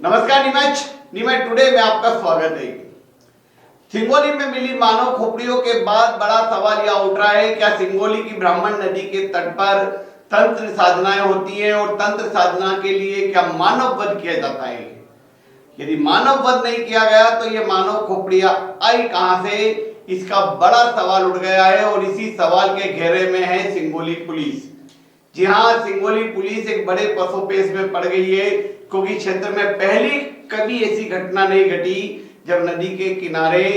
नमस्कार नीमच टुडे में आपका स्वागत है। सिंगोली में मिली मानव खोपड़ियों के बाद बड़ा सवाल यह उठ रहा है, क्या सिंगोली की ब्राह्मण नदी के तट पर तंत्र साधनाएं होती है और तंत्र साधना के लिए क्या मानव वध किया जाता है? यदि मानव वध नहीं किया गया तो ये मानव खोपड़ियां आई कहां से, इसका बड़ा सवाल उठ गया है और इसी सवाल के घेरे में है सिंगोली पुलिस। जी हाँ, सिंगोली पुलिस एक बड़े पसोपेश में पड़ गई है, क्योंकि क्षेत्र में पहली कभी ऐसी घटना नहीं घटी जब नदी के किनारे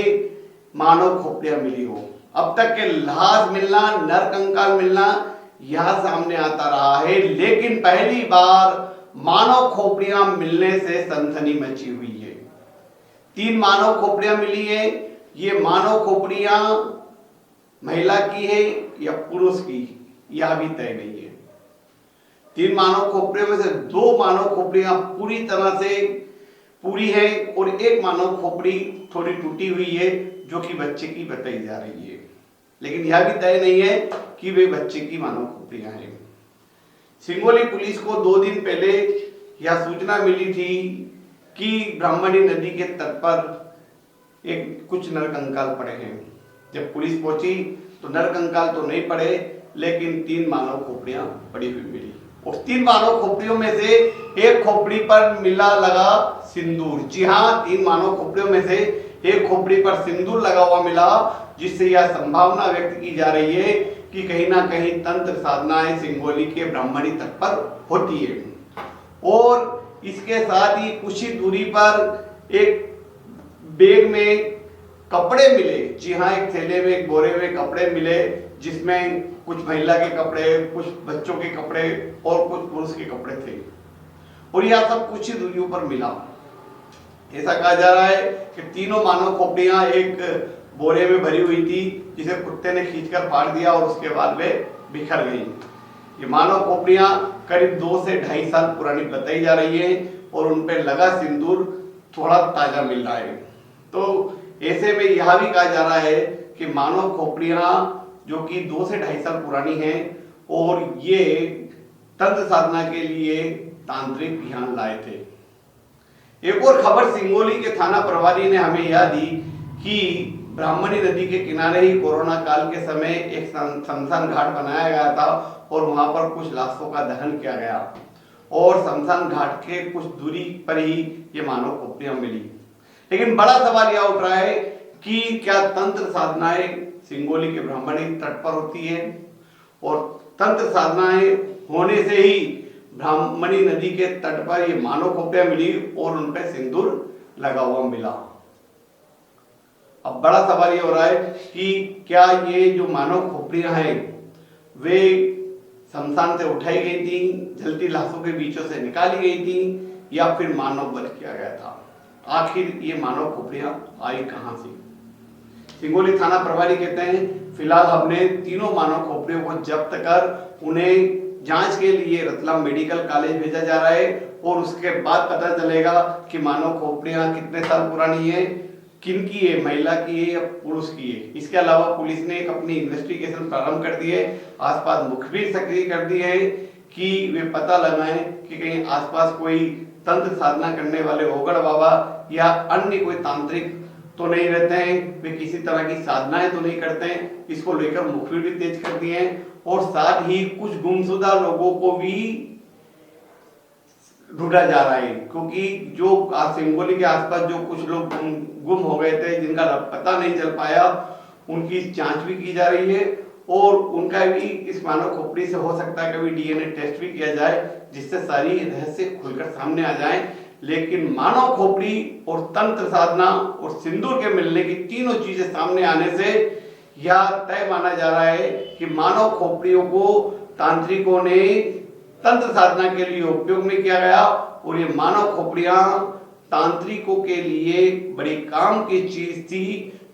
मानव खोपड़ियां मिली हो। अब तक के लाश मिलना, नर कंकाल मिलना यह सामने आता रहा है, लेकिन पहली बार मानव खोपड़ियां मिलने से सनसनी मची हुई है। 3 मानव खोपड़ियां मिली है। ये मानव खोपड़ियां महिला की है या पुरुष की, यह भी तय नहीं है। 3 मानव खोपड़ियों में से 2 मानव खोपड़ियां पूरी तरह से पूरी है और 1 मानव खोपड़ी थोड़ी टूटी हुई है, जो कि बच्चे की बताई जा रही है, लेकिन यह भी तय नहीं है कि वे बच्चे की मानव खोपड़ियां हैं। सिंगोली पुलिस को 2 दिन पहले यह सूचना मिली थी कि ब्राह्मणी नदी के तट पर कुछ नरकंकाल पड़े हैं। जब पुलिस पहुंची तो नरकंकाल तो नहीं पड़े, लेकिन 3 मानव खोपड़ियां पड़ी हुई मिली। और 3 मानव खोपड़ियों में से एक खोपड़ी पर मिला लगा सिंदूर। जी हाँ, 3 मानव खोपड़ियों में से एक खोपड़ी पर सिंदूर लगा हुआ मिला, जिससे यह संभावना व्यक्त की जा रही है कि कहीं ना कहीं तंत्र साधनाएं सिंगोली के ब्राह्मणी तट पर होती है। और इसके साथ ही कुछ ही दूरी पर एक बैग में कपड़े मिले। जी हाँ, एक थैले में, एक बोरे में कपड़े मिले, जिसमें कुछ महिला के कपड़े, कुछ बच्चों के कपड़े और कुछ पुरुष के कपड़े थे। और यह सब कुछ ही दूरियों पर मिला। ऐसा कहा जा रहा है कि तीनों मानव खोपड़ियां एक बोरे में भरी हुई थी, जिसे कुत्ते ने खींचकर फाड़ दिया और उसके बाद वे बिखर गई। ये मानव खोपड़ियां करीब 2 से 2.5 साल पुरानी बताई जा रही है और उन पर लगा सिंदूर थोड़ा ताजा मिल रहा है। तो ऐसे में यह भी कहा जा रहा है कि मानव खोपड़ियां जो कि 2 से 2.5 साल पुरानी हैं और ये तंत्र साधना के लिए तांत्रिक ध्यान लाए थे। एक और खबर सिंगोली के थाना प्रभारी ने हमें यह दी कि ब्राह्मणी नदी के किनारे ही कोरोना काल के समय एक शमशान घाट बनाया गया था और वहां पर कुछ लाशों का दहन किया गया और शमशान घाट के कुछ दूरी पर ही ये मानव खोपड़ियां मिली। लेकिन बड़ा सवाल यह उठ रहा है कि क्या तंत्र साधनाएं सिंगोली के ब्राह्मणी तट पर होती है, और तंत्र साधनाएं होने से ही ब्राह्मणी नदी के तट पर ये मानव खोपड़ियां मिली और उन पर सिंदूर लगा हुआ मिला। अब बड़ा सवाल ये हो रहा है कि क्या ये जो मानव खोपड़ियां हैं वे शमशान से उठाई गई थी, जलती लाशों के बीचों से निकाली गई थी, या फिर मानव वध किया गया था? आखिर ये मानव खोपड़ियां आई कहां से? सिंगोली थाना प्रभारी कहते हैं, फिलहाल हमने तीनों मानव खोपड़ियों को जब्त कर उन्हें जांच के लिए रतलाम मेडिकल कॉलेज भेजा जा रहा है और उसके बाद पता चलेगा कि मानव खोपड़ियां कितने साल पुरानी है, किन की है, महिला की है या पुरुष की है। इसके अलावा पुलिस ने एक अपनी इन्वेस्टिगेशन प्रारंभ कर दी है, आसपास मुखबिर सक्रिय कर दी है कि वे पता लगाएं कि कहीं आसपास कोई तंत्र साधना करने वाले ओगड़ बाबा या अन्य कोई तांत्रिक तो नहीं रहते हैं, वे किसी तरह की साधनाएं तो नहीं करते हैं। इसको लेकर मुखबिर भी तेज कर दिए हैं और साथ ही कुछ गुमशुदा लोगों को भी ढूंढा जा रहा है, क्योंकि जो सिंगोली के आसपास जो कुछ लोग गुम हो गए थे, जिनका पता नहीं चल पाया, उनकी जांच भी की जा रही है और उनका भी इस मानव खोपड़ी से हो सकता है कभी डीएनए टेस्ट भी किया जाए, जिससे सारी रहस्य खुलकर सामने आ जाए। लेकिन मानव खोपड़ी और तंत्र साधना और सिंदूर के मिलने की तीनों चीजें सामने आने से यह तय माना जा रहा है कि मानव खोपड़ियों को तांत्रिकों ने तंत्र साधना के लिए उपयोग में किया गया और ये मानव खोपड़ियां तांत्रिकों के लिए बड़ी काम की चीज थी,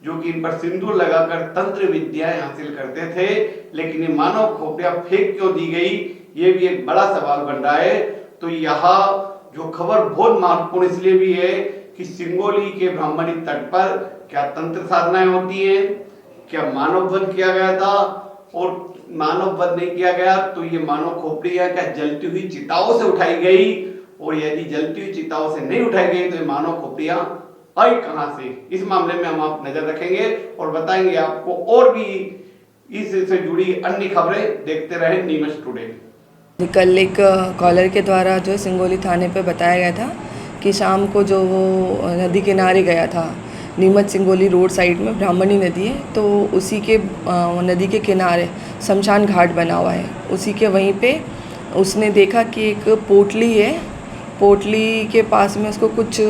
जो कि इन पर सिंदूर लगाकर तंत्र विद्याएं हासिल करते थे। लेकिन ये मानव खोपड़ियां फेंक क्यों दी गई, ये भी एक बड़ा सवाल बन रहा है। तो यह जो खबर बहुत महत्वपूर्ण इसलिए भी है कि सिंगोली के ब्राह्मणी तट पर क्या तंत्र साधनाएं होती हैं, क्या मानव वध किया गया था, और मानव वध नहीं किया गया तो ये मानव खोपड़ियां क्या जलती हुई चिताओं से उठाई गई और यदि जलती हुई चिताओं से नहीं उठाई गई तो ये मानव खोपड़ियां आई कहां से, इस मामले में हम आप नजर रखेंगे और बताएंगे आपको और भी इससे जुड़ी अन्य खबरें। देखते रहे नीमच टुडे। कल एक कॉलर के द्वारा जो सिंगोली थाने पे बताया गया था कि शाम को जो वो नदी किनारे गया था, नीमच सिंगोली रोड साइड में ब्राह्मणी नदी है, तो उसी के नदी के किनारे शमशान घाट बना हुआ है, उसी के वहीं पे उसने देखा कि एक पोटली है, पोटली के पास में उसको कुछ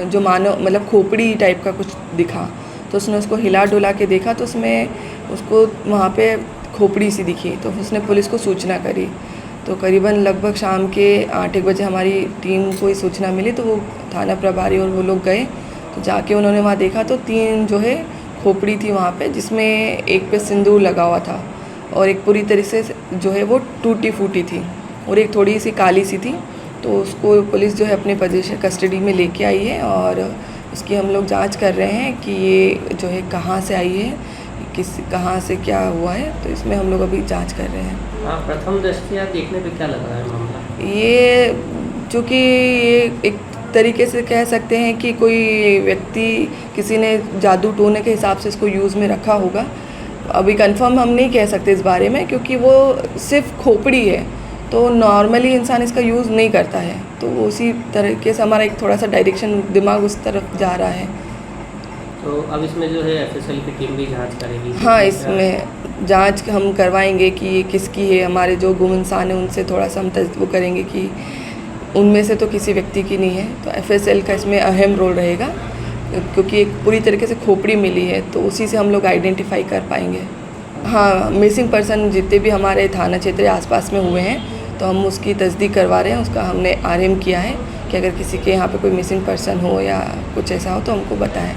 जो मानो मतलब खोपड़ी टाइप का कुछ दिखा, तो उसने उसको हिला डुला के देखा तो उसमें उसको वहाँ पे खोपड़ी सी दिखी, तो उसने पुलिस को सूचना करी। तो करीबन लगभग शाम के 8-1 बजे हमारी टीम को ये सूचना मिली, तो वो थाना प्रभारी और वो लोग गए, तो जाके उन्होंने वहाँ देखा तो 3 जो है खोपड़ी थी वहाँ पे, जिसमें एक पे सिंदूर लगा हुआ था और एक पूरी तरह से जो है वो टूटी फूटी थी और एक थोड़ी सी काली सी थी। तो उसको पुलिस जो है अपने पोजीशन कस्टडी में लेके आई है और उसकी हम लोग जांच कर रहे हैं कि ये जो है कहाँ से आई है, कहाँ से क्या हुआ है, तो इसमें हम लोग अभी जांच कर रहे हैं। हाँ, प्रथम दृष्टया देखने पे क्या लगा है मामला? ये चूँकि ये एक तरीके से कह सकते हैं कि कोई व्यक्ति किसी ने जादू टोने के हिसाब से इसको यूज़ में रखा होगा। अभी कंफर्म हम नहीं कह सकते इस बारे में, क्योंकि वो सिर्फ खोपड़ी है, तो नॉर्मली इंसान इसका यूज़ नहीं करता है, तो उसी तरीके से हमारा एक थोड़ा सा डायरेक्शन दिमाग उस तरफ जा रहा है। तो अब इसमें जो है एफएसएल की टीम भी जांच करेगी? हाँ, इसमें जांच हम करवाएंगे कि ये किसकी है। हमारे जो गुम इंसान है उनसे थोड़ा सा हम वो करेंगे कि उनमें से तो किसी व्यक्ति की नहीं है, तो एफएसएल का इसमें अहम रोल रहेगा, क्योंकि एक पूरी तरीके से खोपड़ी मिली है, तो उसी से हम लोग आइडेंटिफाई कर पाएंगे। हाँ, मिसिंग पर्सन जितने भी हमारे थाना क्षेत्र आसपास में हुए हैं, तो हम उसकी तस्दीक करवा रहे हैं। उसका हमने आरएम किया है कि अगर किसी के यहाँ पे कोई मिसिंग पर्सन हो या कुछ ऐसा हो तो हमको बताएं।